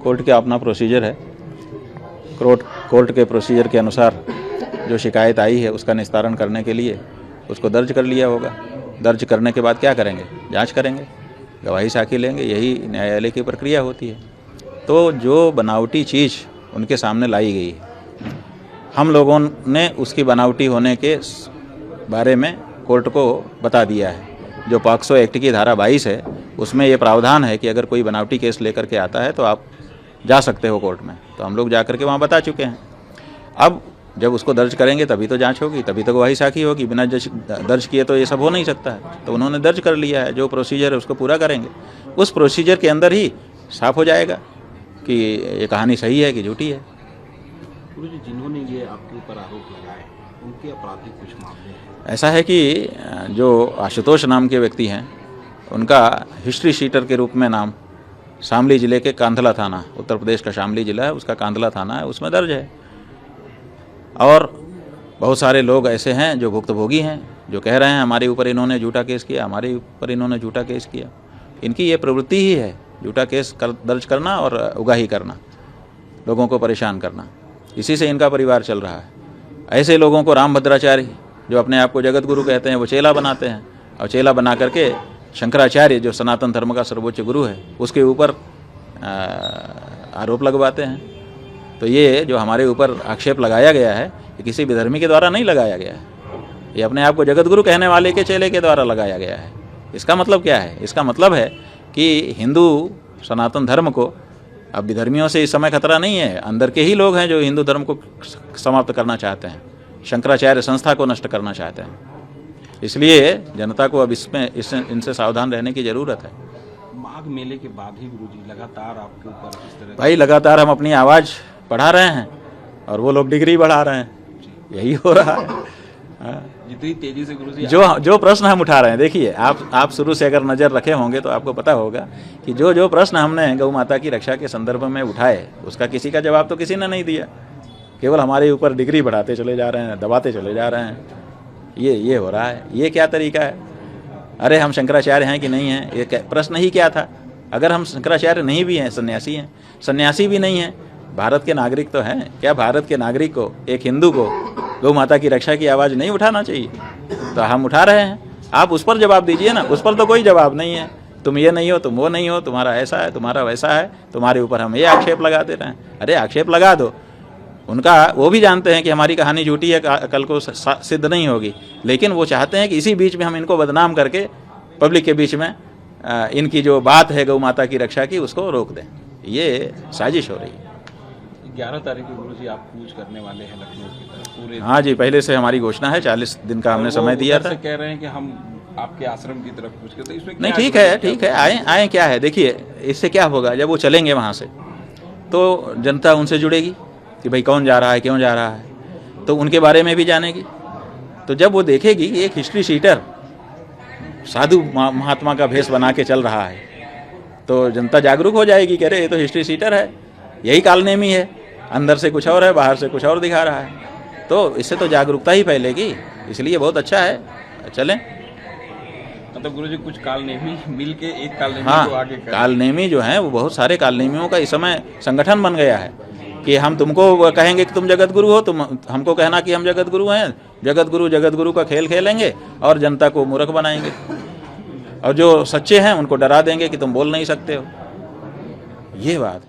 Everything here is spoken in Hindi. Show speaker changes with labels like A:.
A: कोर्ट का अपना प्रोसीजर है। कोर्ट के प्रोसीजर के अनुसार जो शिकायत आई है उसका निस्तारण करने के लिए उसको दर्ज कर लिया होगा। दर्ज करने के बाद क्या करेंगे? जांच करेंगे, गवाही साखी लेंगे, यही न्यायालय की प्रक्रिया होती है। तो जो बनावटी चीज़ उनके सामने लाई गई है, हम लोगों ने उसकी बनावटी होने के बारे में कोर्ट को बता दिया है। जो पॉक्सो एक्ट की धारा 22 है उसमें ये प्रावधान है कि अगर कोई बनावटी केस लेकर के आता है तो आप जा सकते हो कोर्ट में। तो हम लोग जा कर के वहाँ बता चुके हैं। अब जब उसको दर्ज करेंगे तभी तो जांच होगी, तभी तो गवाही साखी होगी। बिना दर्ज किए तो ये सब हो नहीं सकता है। तो उन्होंने दर्ज कर लिया है, जो प्रोसीजर है उसको पूरा करेंगे। उस प्रोसीजर के अंदर ही साफ हो जाएगा कि ये कहानी सही है कि झूठी है।
B: गुरुजी, जिन्होंने ये आपके ऊपर आरोप लगाए उनके आपराधिक कुछ मामले हैं?
A: ऐसा है कि जो आशुतोष नाम के व्यक्ति हैं उनका हिस्ट्री शीटर के रूप में नाम शामली ज़िले के कांधला थाना, उत्तर प्रदेश का शामली ज़िला है, उसका कांधला थाना है, उसमें दर्ज है। और बहुत सारे लोग ऐसे हैं जो भुक्तभोगी हैं, जो कह रहे हैं हमारे ऊपर इन्होंने झूठा केस किया, हमारे ऊपर इन्होंने झूठा केस किया। इनकी ये प्रवृत्ति ही है, झूठा केस दर्ज करना और उगाही करना, लोगों को परेशान करना। इसी से इनका परिवार चल रहा है। ऐसे लोगों को रामभद्राचार्य, जो अपने आप को जगत गुरु कहते हैं, वो चेला बनाते हैं और चेला बना करके शंकराचार्य, जो सनातन धर्म का सर्वोच्च गुरु है, उसके ऊपर आरोप लगवाते हैं। तो ये जो हमारे ऊपर आक्षेप लगाया गया है ये किसी विधर्मी के द्वारा नहीं लगाया गया है, ये अपने आप को जगत गुरु कहने वाले के चेले के द्वारा लगाया गया है। इसका मतलब क्या है? इसका मतलब है कि हिंदू सनातन धर्म को अब विधर्मियों से इस समय खतरा नहीं है। अंदर के ही लोग हैं जो हिंदू धर्म को समाप्त करना चाहते हैं, शंकराचार्य संस्था को नष्ट करना चाहते हैं। इसलिए जनता को अब इनसे सावधान रहने की ज़रूरत है।
B: माघ मेले के बाद ही गुरुजी लगातार आपके ऊपर इस तरह
A: भाई लगातार हम अपनी आवाज़ बढ़ा रहे हैं और वो लोग डिग्री बढ़ा रहे हैं, यही हो रहा है।
B: जितनी तेजी से गुरुजी
A: जो प्रश्न हम उठा रहे हैं, देखिए आप शुरू से अगर नज़र रखे होंगे तो आपको पता होगा कि जो प्रश्न हमने गौ माता की रक्षा के संदर्भ में उठाए उसका किसी का जवाब तो किसी ने नहीं दिया। केवल हमारे ऊपर डिग्री बढ़ाते चले जा रहे हैं, दबाते चले जा रहे हैं। ये हो रहा है। ये क्या तरीका है? अरे हम शंकराचार्य हैं कि नहीं हैं, ये प्रश्न ही क्या था? अगर हम शंकराचार्य नहीं भी हैं, सन्यासी हैं, सन्यासी भी नहीं हैं, भारत के नागरिक तो हैं, क्या भारत के नागरिक को, एक हिंदू को गौ माता की रक्षा की आवाज़ नहीं उठाना चाहिए? तो हम उठा रहे हैं। आप उस पर जवाब दीजिए ना। उस पर तो कोई जवाब नहीं है। तुम ये नहीं हो, तुम वो नहीं हो, तुम्हारा ऐसा है, तुम्हारा वैसा है, तुम्हारे ऊपर हम ये आक्षेप लगा दे रहे हैं। अरे आक्षेप लगा दो। उनका वो भी जानते हैं कि हमारी कहानी झूठी है, कल को सिद्ध नहीं होगी, लेकिन वो चाहते हैं कि इसी बीच में हम इनको बदनाम करके पब्लिक के बीच में इनकी जो बात है गौ माता की रक्षा की उसको रोक दें। ये साजिश हो रही है।
B: 11 तारीख को गुरुजी आप कूच करने वाले हैं लखनऊ की तरफ पूरे?
A: हाँ जी, पहले से हमारी घोषणा है, 40 दिन का हमने समय दिया था।
B: कह रहे हैं कि हम आपके आश्रम की तरफ कूच करते, इसमें
A: नहीं, ठीक है, आए क्या है? देखिए इससे क्या होगा, जब वो चलेंगे वहाँ से तो जनता उनसे जुड़ेगी कि भाई कौन जा रहा है, क्यों जा रहा है, तो उनके बारे में भी जानेगी। तो जब वो देखेगी कि एक हिस्ट्री शीटर साधु महात्मा का भेष बना के चल रहा है तो जनता जागरूक हो जाएगी कि अरे ये तो हिस्ट्री शीटर है, यही कालनेमी है, अंदर से कुछ और है, बाहर से कुछ और दिखा रहा है। तो इससे तो जागरूकता ही फैलेगी। इसलिए बहुत अच्छा है, चलें।
B: मतलब गुरुजी कुछ कालनेमी मिल के एक कालनेमी
A: हाँ,
B: को आगे करें।
A: कालनेमी जो है वो बहुत सारे कालनेमियों का इस समय संगठन बन गया है कि हम तुमको कहेंगे कि तुम जगत गुरु हो, तुम हमको कहना कि हम जगत गुरु हैं, जगत गुरु का खेल खेलेंगे और जनता को मूर्ख बनाएंगे, और जो सच्चे हैं उनको डरा देंगे कि तुम बोल नहीं सकते हो। ये बात है।